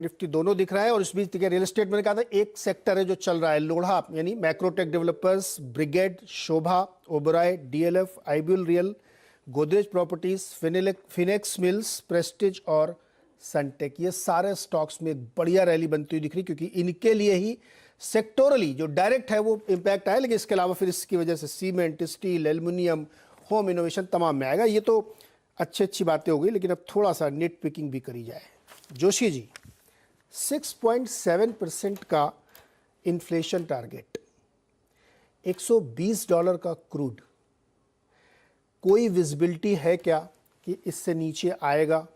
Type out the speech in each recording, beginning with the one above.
Nifty दोनों दिख रहा है। और इस बीच देखिए रियल एस्टेट मैंने कहा था एक सेक्टर है जो चल रहा है, लोढ़ा यानी Macrotech Developers, Brigade, Sobha, Oberoi, DLF, IBL Real, Godrej Properties, Phoenix Mills, Prestige और सनटेक, ये सारे स्टॉक्स में एक बढ़िया रैली बनती हुई दिख रही, क्योंकि इनके लिए ही सेक्टोरली जो डायरेक्ट है वो इम्पैक्ट आया, लेकिन इसके अलावा फिर इसकी वजह से cement, steel, aluminium, home innovation तमाम में आएगा। ये तो अच्छी बातें हो गई, लेकिन अब थोड़ा सा नेट पिकिंग भी करी जाए। जोशी जी, 6.7% का इन्फ्लेशन टारगेट, $120 का क्रूड, कोई विजिबिलिटी है क्या कि इससे नीचे आएगा?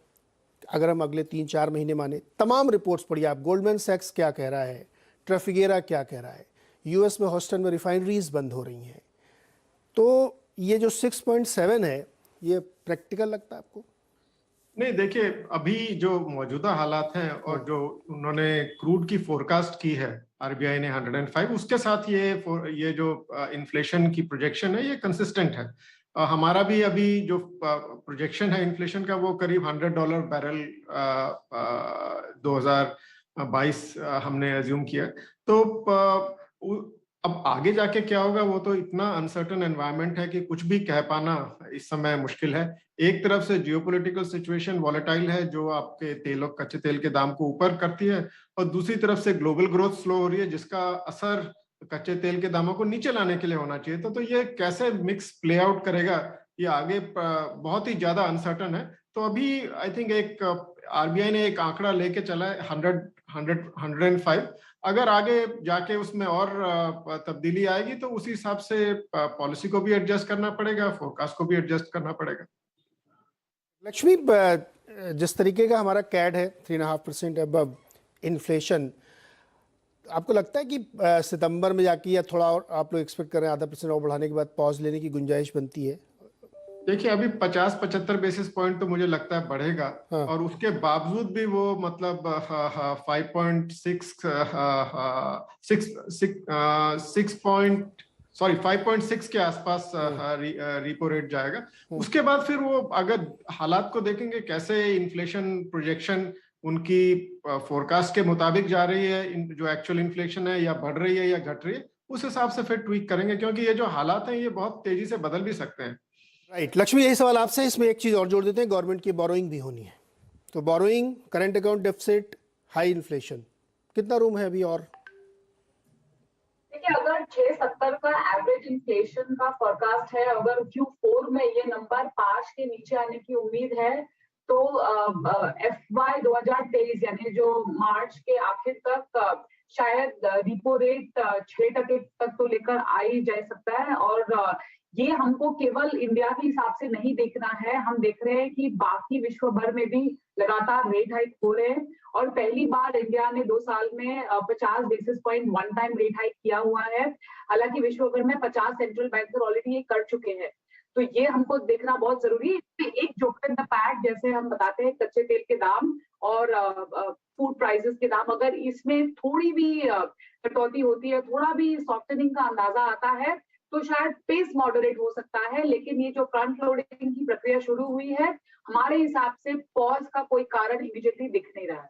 अगर हम अगले 3-4 महीने माने, तमाम रिपोर्ट्स पढ़िए आप, गोल्डमैन सैक्स क्या कह रहा है, ट्रैफिगेरा क्या कह रहा है, यूएस में हॉस्टन में रिफाइनरीज बंद हो रही हैं, तो ये जो 6.7 है ये प्रैक्टिकल लगता है आपको? नहीं, देखिए अभी जो मौजूदा हालात हैं और जो उन्होंने क्रूड की फोरकास्ट की है आरबीआई ने 105, उसके साथ ये जो इन्फ्लेशन की प्रोजेक्शन है ये कंसिस्टेंट है। हमारा भी अभी जो प्रोजेक्शन है इन्फ्लेशन का वो करीब $100 बैरल 2022 हमने एज्यूम किया। तो अब आगे जाके क्या होगा वो तो इतना अनसर्टन एनवायरनमेंट है कि कुछ भी कह पाना इस समय मुश्किल है। एक तरफ से जियोपॉलिटिकल सिचुएशन वॉलेटाइल है जो आपके कच्चे तेल के दाम को ऊपर करती है, और दूसरी तरफ से ग्लोबल ग्रोथ स्लो हो रही है जिसका असर कच्चे तेल के दामों को नीचे लाने के लिए होना चाहिए। तो ये कैसे मिक्स प्ले आउट करेगा ये आगे बहुत ही ज्यादा अनसर्टन है। तो अभी आई थिंक एक आरबीआई ने एक आंकड़ा लेके चला है 105। अगर आगे जाके उसमें और तब्दीली आएगी तो उसी हिसाब से पॉलिसी को भी एडजस्ट करना पड़ेगा, फोरकास्ट को भी एडजस्ट करना पड़ेगा। लक्ष्मी, जिस तरीके का हमारा कैड है 3.5% अबव इन्फ्लेशन, आपको लगता है कि सितंबर में जाके या थोड़ा और आप लोग एक्सपेक्ट कर रहे हैं 0.5% और बढ़ाने के बाद पॉज लेने की गुंजाइश बनती है? देखिए अभी 50-75 बेसिस पॉइंट तो मुझे लगता है बढ़ेगा। हाँ। और उसके बावजूद भी वो मतलब 5.6 के आसपास रिपो रेट जाएगा। उसके बाद फिर वो अगर हालात को देखेंगे कैसे इन्फ्लेशन प्रोजेक्शन उनकी फोरकास्ट के मुताबिक जा रही है, जो एक्चुअल इन्फ्लेशन है या बढ़ रही है या घट रही है, उस हिसाब से फिर ट्वीक करेंगे, क्योंकि ये जो हालात हैं ये बहुत तेजी से बदल भी सकते हैं। राइट लक्ष्मी, यही सवाल आपसे, इसमें एक चीज और जोड़ देते हैं, गवर्नमेंट की बोरोइंग भी होनी है, तो borrowing, current account deficit, high inflation, कितना रूम है अभी? और देखिए अगर 6.70 का एवरेज इन्फ्लेशन का फोरकास्ट है, अगर Q4 में ये नंबर 5 के नीचे आने की उम्मीद है, तो FY 2023 यानी जो मार्च के आखिर तक शायद रिपो रेट 6% तक तो लेकर आ ही जा सकता है। और ये हमको केवल इंडिया के हिसाब से नहीं देखना है, हम देख रहे हैं कि बाकी विश्व भर में भी लगातार रेट हाइक हो रहे हैं। और पहली बार इंडिया ने 2 साल में 50 basis point one time rate hike किया हुआ है। हालांकि विश्व भर में 50 सेंट्रल बैंक ऑलरेडी ये कर चुके हैं, तो ये हमको देखना बहुत जरूरी है। एक जोकर इन द पैक जैसे हम बताते हैं, कच्चे तेल के दाम और फूड प्राइसेस के दाम, अगर इसमें थोड़ी भी कटौती होती है, थोड़ा भी सॉफ्टनिंग का अंदाजा आता है, तो शायद पेस मॉडरेट हो सकता है। लेकिन ये जो फ्रंट लोडिंग की प्रक्रिया शुरू हुई है, हमारे हिसाब से पॉज का कोई कारण इमीडिएटली दिख नहीं रहा है।